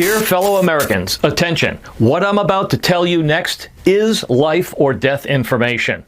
Dear fellow Americans, attention. What I'm about to tell you next is life or death information.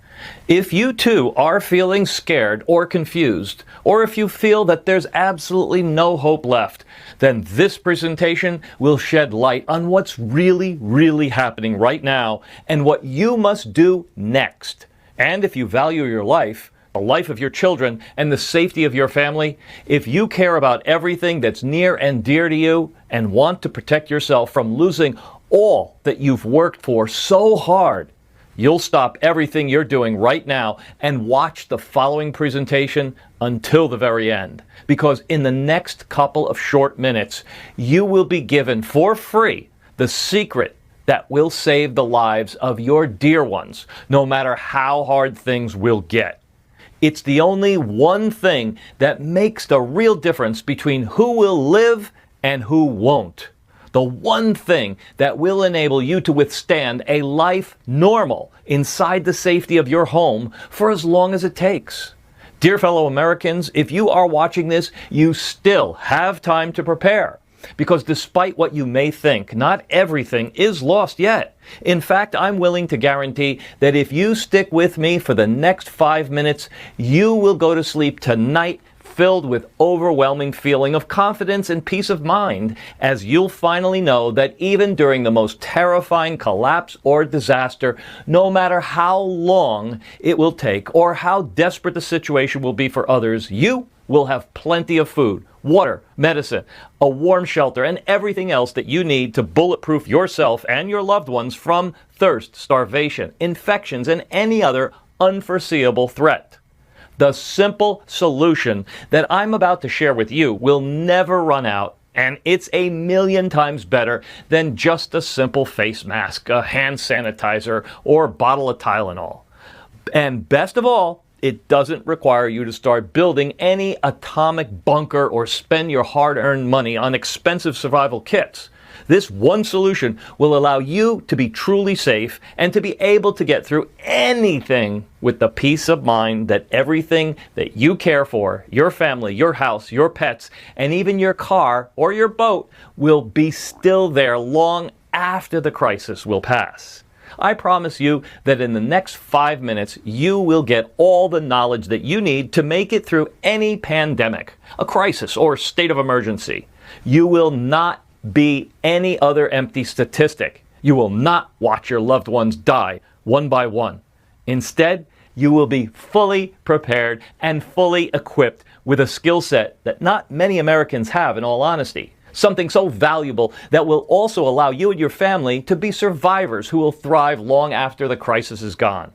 If you too are feeling scared or confused, or if you feel that there's absolutely no hope left, then this presentation will shed light on what's really happening right now and what you must do next. And if you value your life, the life of your children, and the safety of your family, if you care about everything that's near and dear to you and want to protect yourself from losing all that you've worked for so hard, you'll stop everything you're doing right now and watch the following presentation until the very end. Because in the next couple of short minutes, you will be given for free the secret that will save the lives of your dear ones, no matter how hard things will get. It's the only one thing that makes the real difference between who will live and who won't. The one thing that will enable you to withstand a life normal inside the safety of your home for as long as it takes. Dear fellow Americans, if you are watching this, you still have time to prepare. Because despite what you may think, not everything is lost yet. In fact, I'm willing to guarantee that if you stick with me for the next 5 minutes, you will go to sleep tonight filled with overwhelming feeling of confidence and peace of mind, as you'll finally know that even during the most terrifying collapse or disaster, no matter how long it will take or how desperate the situation will be for others, you will have plenty of food, water, medicine, a warm shelter, and everything else that you need to bulletproof yourself and your loved ones from thirst, starvation, infections, and any other unforeseeable threat. The simple solution that I'm about to share with you will never run out, and it's a million times better than just a simple face mask, a hand sanitizer, or bottle of Tylenol. And best of all, it doesn't require you to start building any atomic bunker or spend your hard-earned money on expensive survival kits. This one solution will allow you to be truly safe and to be able to get through anything with the peace of mind that everything that you care for, your family, your house, your pets, and even your car or your boat will be still there long after the crisis will pass. I promise you that in the next 5 minutes, you will get all the knowledge that you need to make it through any pandemic, a crisis, or state of emergency. You will not be any other empty statistic. You will not watch your loved ones die one by one. Instead, you will be fully prepared and fully equipped with a skill set that not many Americans have, in all honesty. Something so valuable that will also allow you and your family to be survivors who will thrive long after the crisis is gone.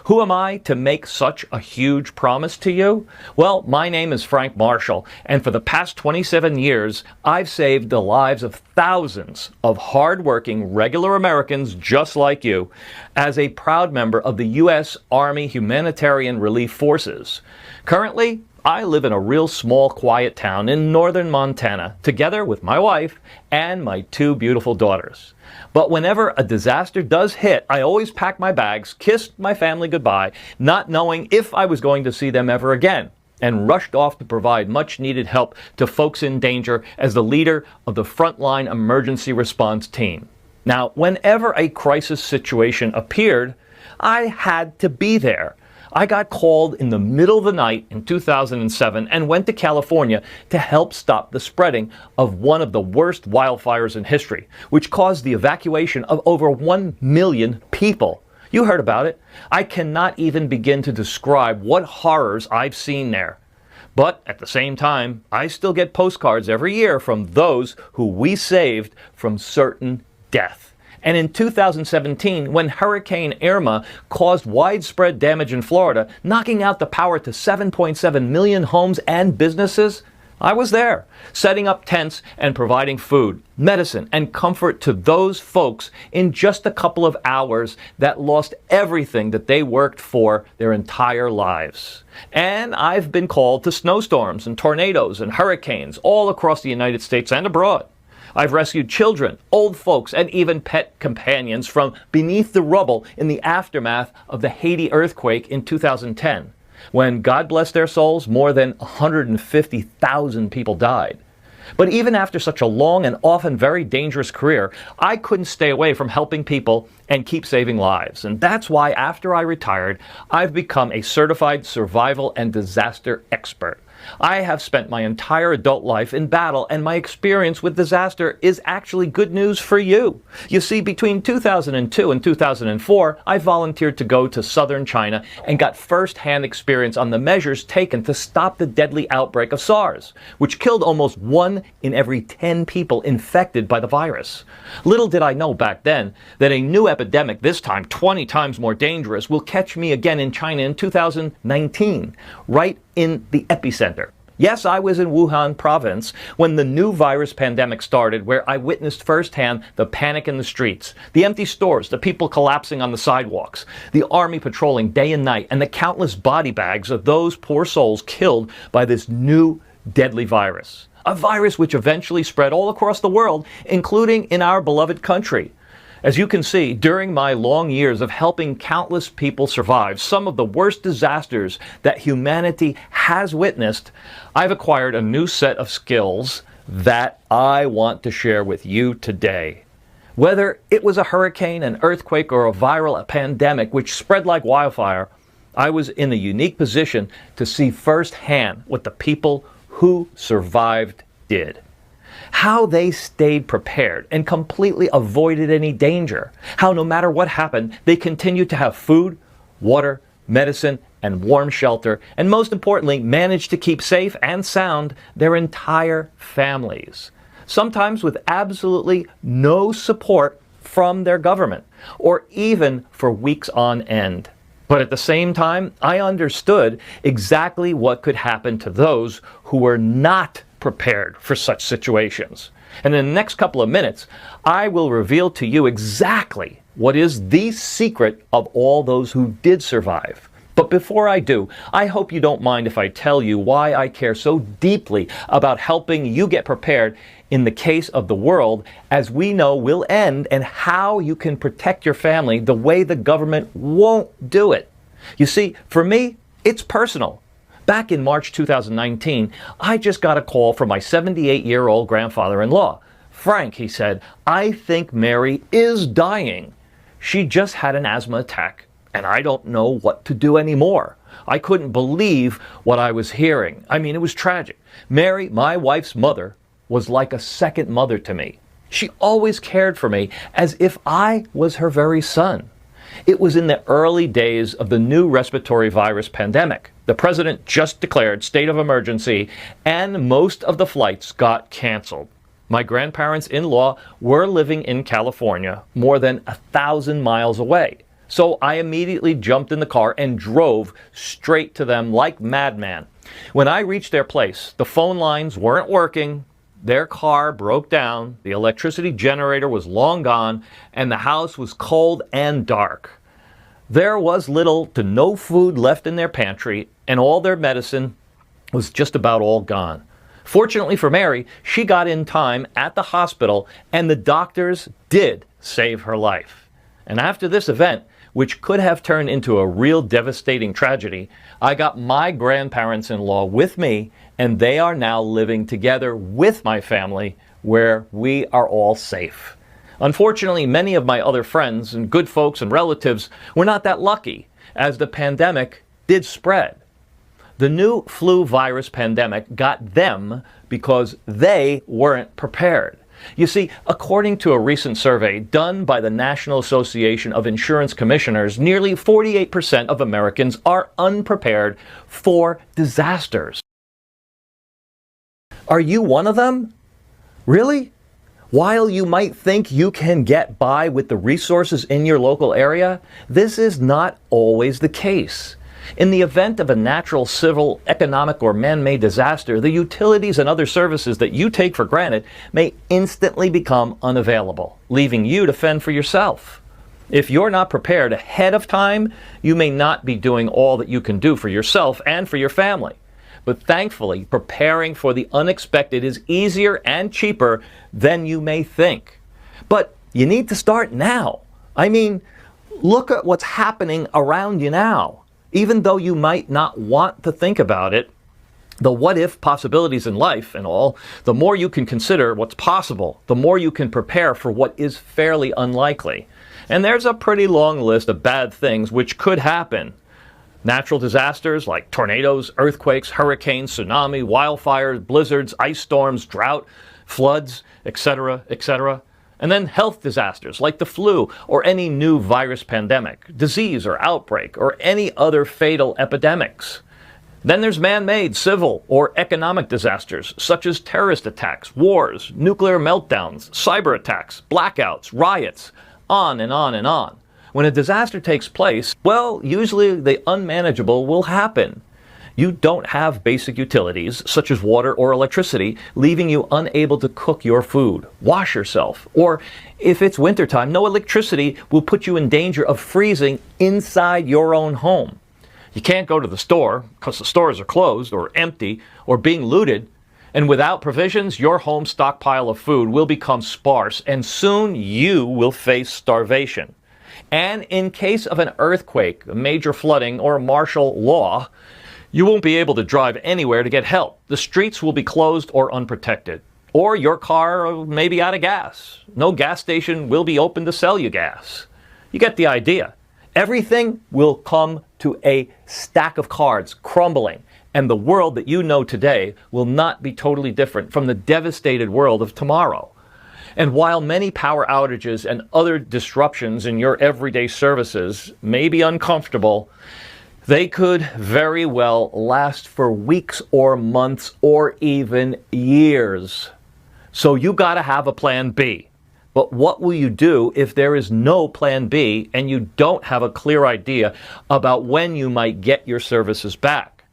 Who am I to make such a huge promise to you? Well, my name is Frank Marshall, and for the past 27 years, I've saved the lives of thousands of hard-working, regular Americans just like you as a proud member of the U.S. Army Humanitarian Relief Forces. Currently, I live in a real small, quiet town in northern Montana, together with my wife and my 2 beautiful daughters. But whenever a disaster does hit, I always pack my bags, kissed my family goodbye, not knowing if I was going to see them ever again, and rushed off to provide much-needed help to folks in danger as the leader of the frontline emergency response team. Now, whenever a crisis situation appeared, I had to be there. I got called in the middle of the night in 2007 and went to California to help stop the spreading of one of the worst wildfires in history, which caused the evacuation of over 1 million people. You heard about it. I cannot even begin to describe what horrors I've seen there. But at the same time, I still get postcards every year from those who we saved from certain death. And in 2017, when Hurricane Irma caused widespread damage in Florida, knocking out the power to 7.7 million homes and businesses, I was there, setting up tents and providing food, medicine, and comfort to those folks in just a couple of hours that lost everything that they worked for their entire lives. And I've been called to snowstorms and tornadoes and hurricanes all across the United States and abroad. I've rescued children, old folks, and even pet companions from beneath the rubble in the aftermath of the Haiti earthquake in 2010, when, God bless their souls, more than 150,000 people died. But even after such a long and often very dangerous career, I couldn't stay away from helping people and keep saving lives. And that's why after I retired, I've become a certified survival and disaster expert. I have spent my entire adult life in battle, and my experience with disaster is actually good news for you. You see, between 2002 and 2004, I volunteered to go to southern China and got first-hand experience on the measures taken to stop the deadly outbreak of SARS, which killed almost 1 in every 10 people infected by the virus. Little did I know back then that a new epidemic, this time 20 times more dangerous, will catch me again in China in 2019, right in the epicenter. Yes, I was in Wuhan province when the new virus pandemic started, where I witnessed firsthand the panic in the streets, the empty stores, the people collapsing on the sidewalks, the army patrolling day and night, and the countless body bags of those poor souls killed by this new deadly virus. A virus which eventually spread all across the world, including in our beloved country. As you can see, during my long years of helping countless people survive some of the worst disasters that humanity has witnessed, I've acquired a new set of skills that I want to share with you today. Whether it was a hurricane, an earthquake, or a viral pandemic which spread like wildfire, I was in a unique position to see firsthand what the people who survived did. How they stayed prepared and completely avoided any danger. How no matter what happened, they continued to have food, water, medicine, and warm shelter, and most importantly, managed to keep safe and sound their entire families. Sometimes with absolutely no support from their government, or even for weeks on end. But at the same time, I understood exactly what could happen to those who were not prepared for such situations. And in the next couple of minutes, I will reveal to you exactly what is the secret of all those who did survive. But before I do, I hope you don't mind if I tell you why I care so deeply about helping you get prepared in the case of the world as we know will end, and how you can protect your family the way the government won't do it. You see, for me, it's personal. Back in March 2019, I just got a call from my 78-year-old grandfather-in-law. Frank, he said, I think Mary is dying. She just had an asthma attack, and I don't know what to do anymore. I couldn't believe what I was hearing. I mean, it was tragic. Mary, my wife's mother, was like a second mother to me. She always cared for me as if I was her very son. It was in the early days of the new respiratory virus pandemic. The president just declared state of emergency, and most of the flights got canceled. My grandparents-in-law were living in California, more than 1,000 miles away. So I immediately jumped in the car and drove straight to them like madman. When I reached their place, the phone lines weren't working, their car broke down, the electricity generator was long gone, and the house was cold and dark. There was little to no food left in their pantry, and all their medicine was just about all gone. Fortunately for Mary, she got in time at the hospital, and the doctors did save her life. And after this event, which could have turned into a real devastating tragedy, I got my grandparents-in-law with me, and they are now living together with my family, where we are all safe. Unfortunately, many of my other friends and good folks and relatives were not that lucky, as the pandemic did spread. The new flu virus pandemic got them because they weren't prepared. You see, according to a recent survey done by the National Association of Insurance Commissioners, nearly 48% of Americans are unprepared for disasters. Are you one of them? Really? While you might think you can get by with the resources in your local area, this is not always the case. In the event of a natural, civil, economic, or man-made disaster, the utilities and other services that you take for granted may instantly become unavailable, leaving you to fend for yourself. If you're not prepared ahead of time, you may not be doing all that you can do for yourself and for your family. But thankfully, preparing for the unexpected is easier and cheaper than you may think. But you need to start now. I mean, look at what's happening around you now. Even though you might not want to think about it, The what-if possibilities in life and all, the more you can consider what's possible, the more you can prepare for what is fairly unlikely. And there's a pretty long list of bad things which could happen. Natural disasters like tornadoes, earthquakes, hurricanes, tsunami, wildfires, blizzards, ice storms, drought, floods, etc., etc. And then health disasters like the flu or any new virus pandemic, disease or outbreak, or any other fatal epidemics. Then there's man-made civil or economic disasters such as terrorist attacks, wars, nuclear meltdowns, cyber attacks, blackouts, riots, on and on and on. When a disaster takes place, well, usually the unmanageable will happen. You don't have basic utilities such as water or electricity, leaving you unable to cook your food, wash yourself, or if it's wintertime, no electricity will put you in danger of freezing inside your own home. You can't go to the store because the stores are closed or empty or being looted. And without provisions, your home stockpile of food will become sparse and soon you will face starvation. And in case of an earthquake, major flooding, or martial law, you won't be able to drive anywhere to get help. The streets will be closed or unprotected. Or your car may be out of gas. No gas station will be open to sell you gas. You get the idea. Everything will come to a stack of cards crumbling, and the world that you know today will not be totally different from the devastated world of tomorrow. And while many power outages and other disruptions in your everyday services may be uncomfortable, they could very well last for weeks or months or even years. So you gotta have a plan B. But what will you do if there is no plan B and you don't have a clear idea about when you might get your services back?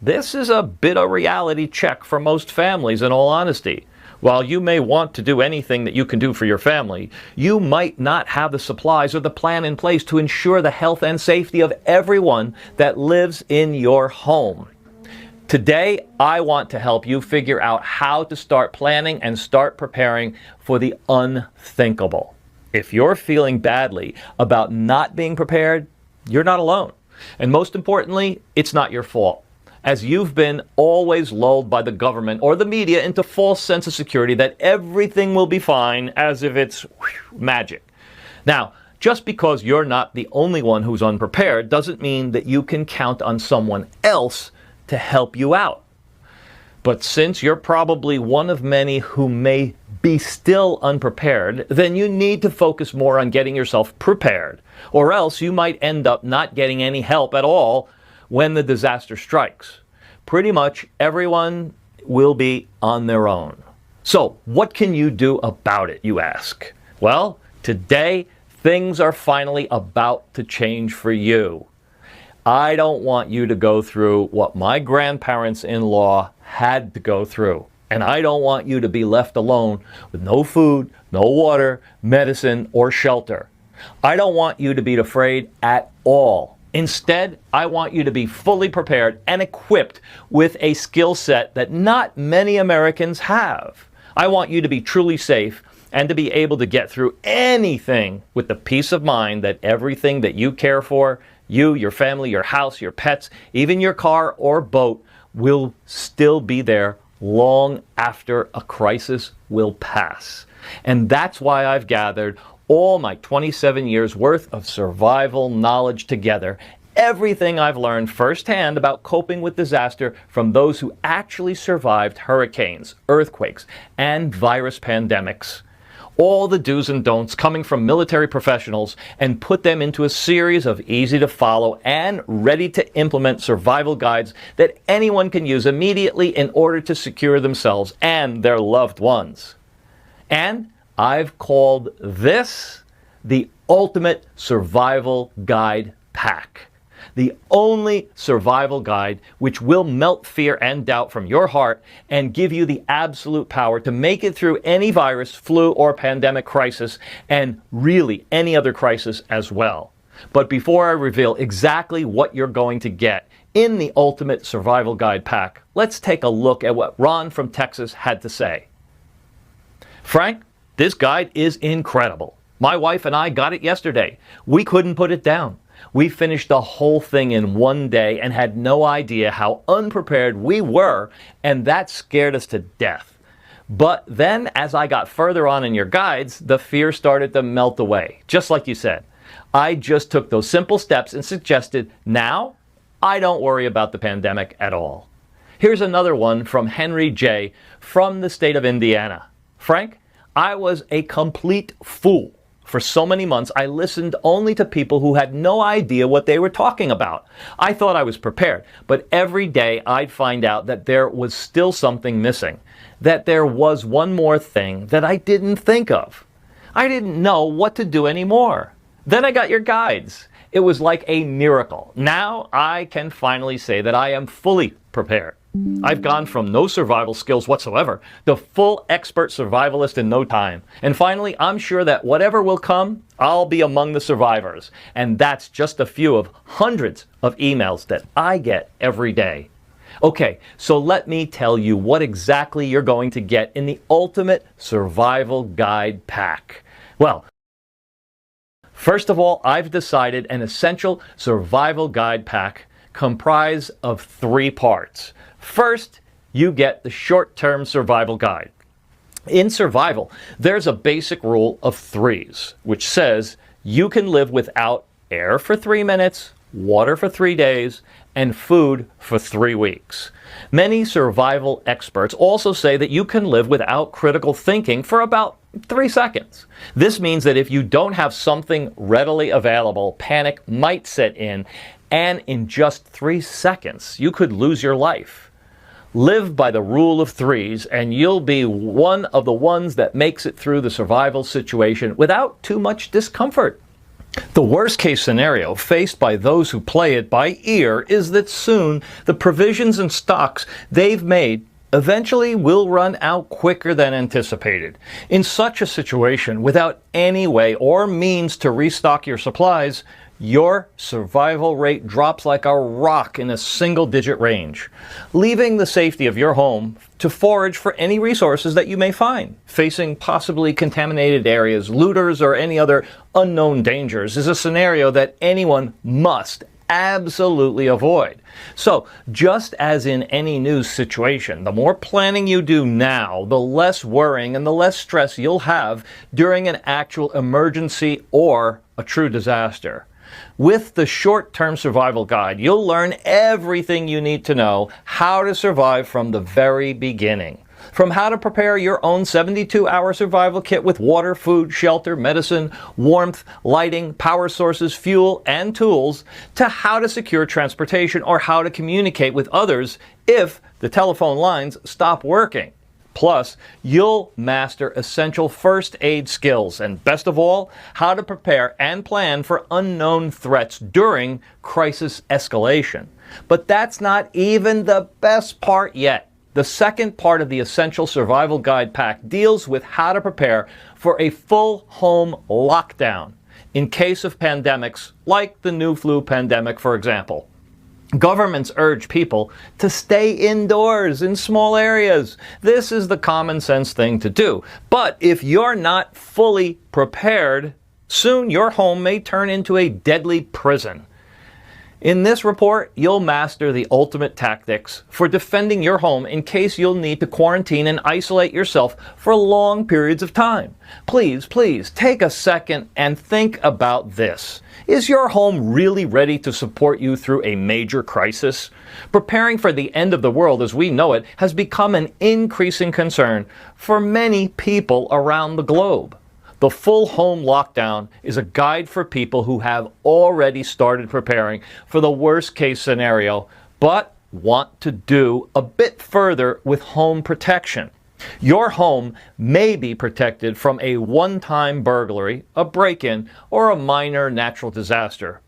This is a bit of reality check for most families, in all honesty. While you may want to do anything that you can do for your family, you might not have the supplies or the plan in place to ensure the health and safety of everyone that lives in your home. Today, I want to help you figure out how to start planning and start preparing for the unthinkable. If you're feeling badly about not being prepared, you're not alone. And most importantly, it's not your fault, as you've been always lulled by the government or the media into false sense of security that everything will be fine, as if it's magic. Now, just because you're not the only one who's unprepared doesn't mean that you can count on someone else to help you out. But since you're probably one of many who may be still unprepared, then you need to focus more on getting yourself prepared, or else you might end up not getting any help at all when the disaster strikes. Pretty much everyone will be on their own. So what can you do about it, you ask? Well, today things are finally about to change for you. I don't want you to go through what my grandparents-in-law had to go through. And I don't want you to be left alone with no food, no water, medicine, or shelter. I don't want you to be afraid at all. Instead, I want you to be fully prepared and equipped with a skill set that not many Americans have. I want you to be truly safe and to be able to get through anything with the peace of mind that everything that you care for, you, your family, your house, your pets, even your car or boat, will still be there long after a crisis will pass. And that's why I've gathered all my 27 years worth of survival knowledge together, everything I've learned firsthand about coping with disaster from those who actually survived hurricanes, earthquakes, and virus pandemics. All the do's and don'ts coming from military professionals, and put them into a series of easy to follow and ready to implement survival guides that anyone can use immediately in order to secure themselves and their loved ones. And I've called this the Ultimate Survival Guide Pack. The only survival guide which will melt fear and doubt from your heart and give you the absolute power to make it through any virus, flu, or pandemic crisis, and really any other crisis as well. But before I reveal exactly what you're going to get in the Ultimate Survival Guide Pack, let's take a look at what Ron from Texas had to say. Frank, this guide is incredible. My wife and I got it yesterday. We couldn't put it down. We finished the whole thing in one day and had no idea how unprepared we were, and that scared us to death. But then, as I got further on in your guides, the fear started to melt away, just like you said. I just took those simple steps and suggested, now, I don't worry about the pandemic at all. Here's another one from Henry J. from the state of Indiana. Frank, I was a complete fool. For so many months, I listened only to people who had no idea what they were talking about. I thought I was prepared, but every day I'd find out that there was still something missing, that there was one more thing that I didn't think of. I didn't know what to do anymore. Then I got your guides. It was like a miracle. Now I can finally say that I am fully prepared. I've gone from no survival skills whatsoever to full expert survivalist in no time. And finally, I'm sure that whatever will come, I'll be among the survivors. And that's just a few of hundreds of emails that I get every day. Okay, so let me tell you what exactly you're going to get in the Ultimate Survival Guide Pack. Well, first of all, I've decided an essential survival guide pack comprised of 3 parts. First, you get the short-term survival guide. In survival, there's a basic rule of 3s, which says you can live without air for 3 minutes, water for 3 days, and food for 3 weeks. Many survival experts also say that you can live without critical thinking for about 3 seconds. This means that if you don't have something readily available, panic might set in, and in just 3 seconds, you could lose your life. Live by the rule of 3s, and you'll be one of the ones that makes it through the survival situation without too much discomfort. The worst case scenario faced by those who play it by ear is that soon the provisions and stocks they've made eventually will run out quicker than anticipated. In such a situation, without any way or means to restock your supplies, your survival rate drops like a rock in a single-digit range, leaving the safety of your home to forage for any resources that you may find. Facing possibly contaminated areas, looters, or any other unknown dangers is a scenario that anyone must absolutely avoid. So, just as in any new situation, the more planning you do now, the less worrying and the less stress you'll have during an actual emergency or a true disaster. With the short-term survival guide, you'll learn everything you need to know how to survive from the very beginning. From how to prepare your own 72-hour survival kit with water, food, shelter, medicine, warmth, lighting, power sources, fuel, and tools, to how to secure transportation or how to communicate with others if the telephone lines stop working. Plus, you'll master essential first aid skills and, best of all, how to prepare and plan for unknown threats during crisis escalation. But that's not even the best part yet. The second part of the Essential Survival Guide Pack deals with how to prepare for a full home lockdown in case of pandemics like the new flu pandemic, for example. Governments urge people to stay indoors in small areas. This is the common sense thing to do. But if you're not fully prepared, soon your home may turn into a deadly prison. In this report, you'll master the ultimate tactics for defending your home in case you'll need to quarantine and isolate yourself for long periods of time. Please take a second and think about this. Is your home really ready to support you through a major crisis? Preparing for the end of the world as we know it has become an increasing concern for many people around the globe. The full home lockdown is a guide for people who have already started preparing for the worst case scenario, but want to do a bit further with home protection. Your home may be protected from a one-time burglary, a break-in, or a minor natural disaster,